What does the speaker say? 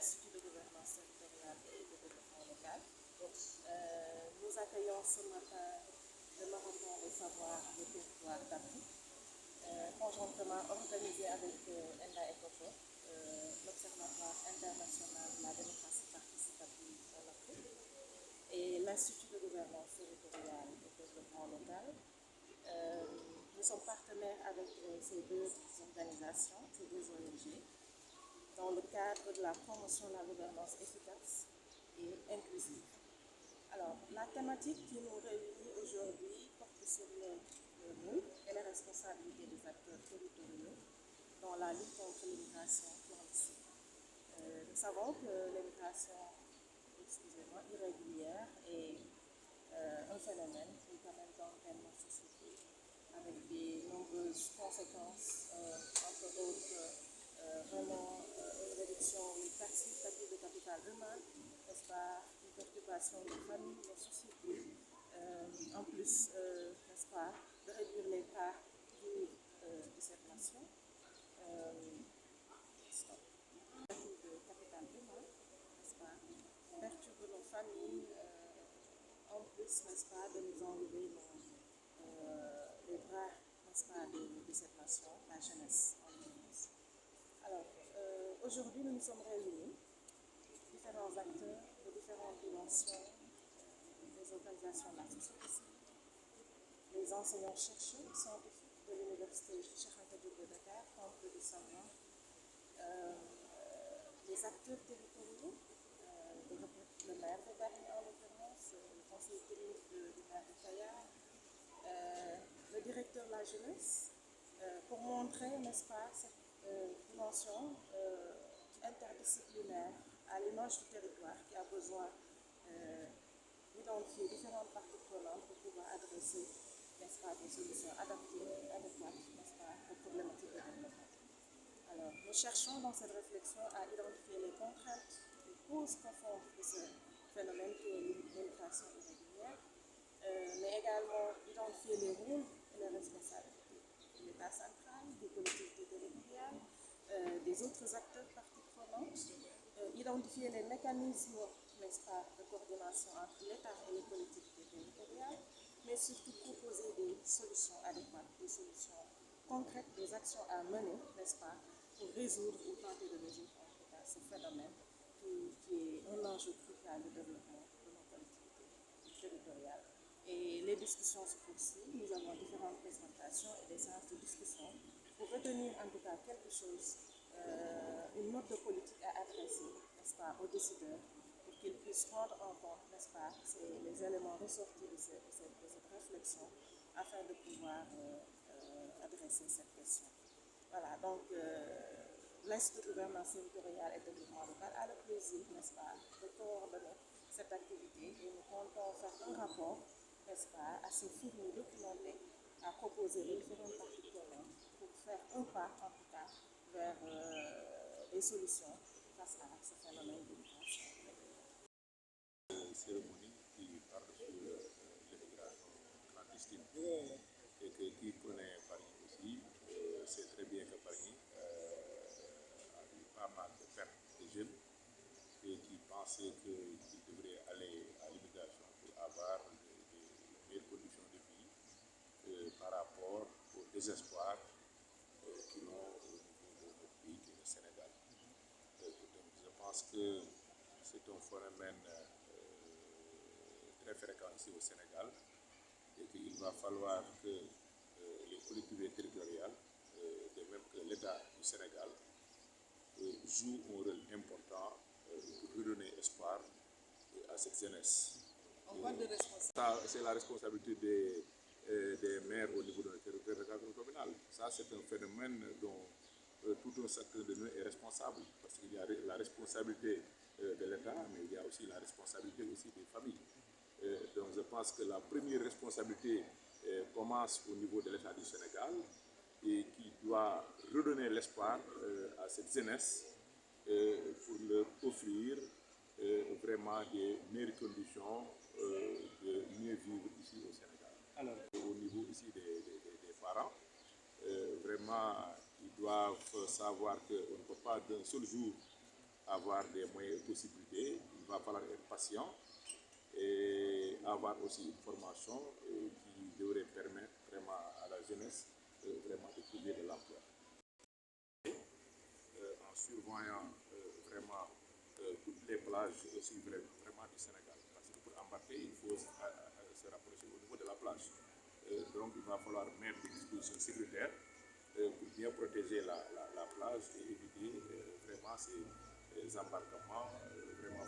l'Institut de gouvernance territoriale et de développement local. Nous accueillons ce matin le marathon des savoirs des territoires d'Afrique, conjointement organisé avec Enda Ecopo, l'Observatoire international de la démocratie participative en Afrique, et l'Institut de gouvernance territoriale et de développement local. Nous sommes partenaires avec ces deux organisations, ces deux ONG, dans le cadre de la promotion de la gouvernance efficace et inclusive. Alors, la thématique qui nous réunit aujourd'hui porte sur le rôle et les responsabilités des acteurs territoriaux dans la lutte contre l'immigration clandestine. Nous savons que l'immigration irrégulière est un phénomène qui est quand même dans notre société, avec de nombreuses conséquences, entre autres vraiment une réduction, une perte significative de capital humain, n'est-ce pas, une perturbation des familles, des sociétés, en plus, n'est-ce pas, de réduire les parts de cette nation. De capital humain, n'est-ce pas, perturbe nos familles, en plus, n'est-ce pas, de nous enlever les bras, n'est-ce pas, de cette nation, la jeunesse en l'occurrence. Alors, aujourd'hui, nous nous sommes réunis, différents acteurs de différentes dimensions, les organisations de la société civile, les enseignants-chercheurs scientifiques de l'Université Cheikh Anta Diop de Dakar, Temple du savoir, les acteurs territoriaux, le maire de Paris en l'occurrence, le conseil technique du maire de Kayar, le directeur de la jeunesse, pour montrer, n'est-ce pas, cette dimension interdisciplinaire à l'image du territoire qui a besoin d'identifier différentes parties prenantes pour pouvoir adresser, n'est-ce pas, des solutions adaptées, adéquates, n'est-ce pas, aux problématiques de développement. Alors, nous cherchons dans cette réflexion à identifier les contraintes, les causes profondes de ce phénomène qui est l'immigration irrégulière, mais également identifier les rôles et les responsabilités de l'État central, des collectivités territoriales, des autres acteurs parties prenantes, identifier les mécanismes, n'est-ce pas, de coordination entre l'État et les collectivités territoriales, mais surtout proposer des solutions adéquates, des solutions concrètes, des actions à mener, n'est-ce pas, pour résoudre ou tenter de résoudre en tout cas ce phénomène qui est un enjeu crucial de développement de nos collectivités territoriales. Et les discussions se poursuivent. Nous avons différentes présentations et des séances de discussion pour retenir en tout cas quelque chose, une note de politique à adresser, n'est-ce pas, aux décideurs pour qu'ils puissent prendre en compte, n'est-ce pas, les éléments ressortis de cette réflexion afin de pouvoir adresser cette question. Voilà, donc l'Institut de gouvernance territoriale et de développement local a le plaisir, n'est-ce pas, de coordonner cette activité et nous comptons faire un rapport, n'est-ce pas, assez fourni, documenté, à proposer les différentes parties prenantes pour faire un pas, en tout cas, vers des solutions face à ce phénomène d'immigration. Cérémonie qui parle sur l'immigration clandestine et qui connaît Paris aussi, c'est très bien que Paris a eu pas mal de pertes de jeunes et qui pensaient qu'ils devraient aller à l'immigration pour avoir des meilleures conditions de vie par rapport au désespoir qu'ils ont au niveau de notre pays qui est le Sénégal. Donc je pense que c'est un phénomène très fréquent ici au Sénégal et qu'il va falloir que les collectivités territoriales, de même que l'État du Sénégal, jouent un rôle important pour redonner espoir à cette jeunesse. On parle de responsabilité. C'est la responsabilité des maires au niveau de notre territoire communal. Ça, c'est un phénomène dont tout un chacun de nous est responsable, parce qu'il y a la responsabilité de l'État, mais il y a aussi la responsabilité aussi des familles. Donc je pense que la première responsabilité commence au niveau de l'État du Sénégal et qui doit redonner l'espoir à cette jeunesse pour leur offrir vraiment des meilleures conditions de mieux vivre ici au Sénégal. Alors, au niveau ici des parents, vraiment, ils doivent savoir qu'on ne peut pas d'un seul jour avoir des moyens et possibilités. Il va falloir être patient et avoir aussi une formation qui devrait permettre vraiment à la jeunesse vraiment de trouver de l'emploi. En survoyant vraiment toutes les plages aussi vraiment du Sénégal. Parce que pour embarquer, il faut se rapprocher au niveau de la plage. Donc il va falloir mettre des dispositions sécuritaires pour bien protéger la plage et éviter vraiment ces embarquements vraiment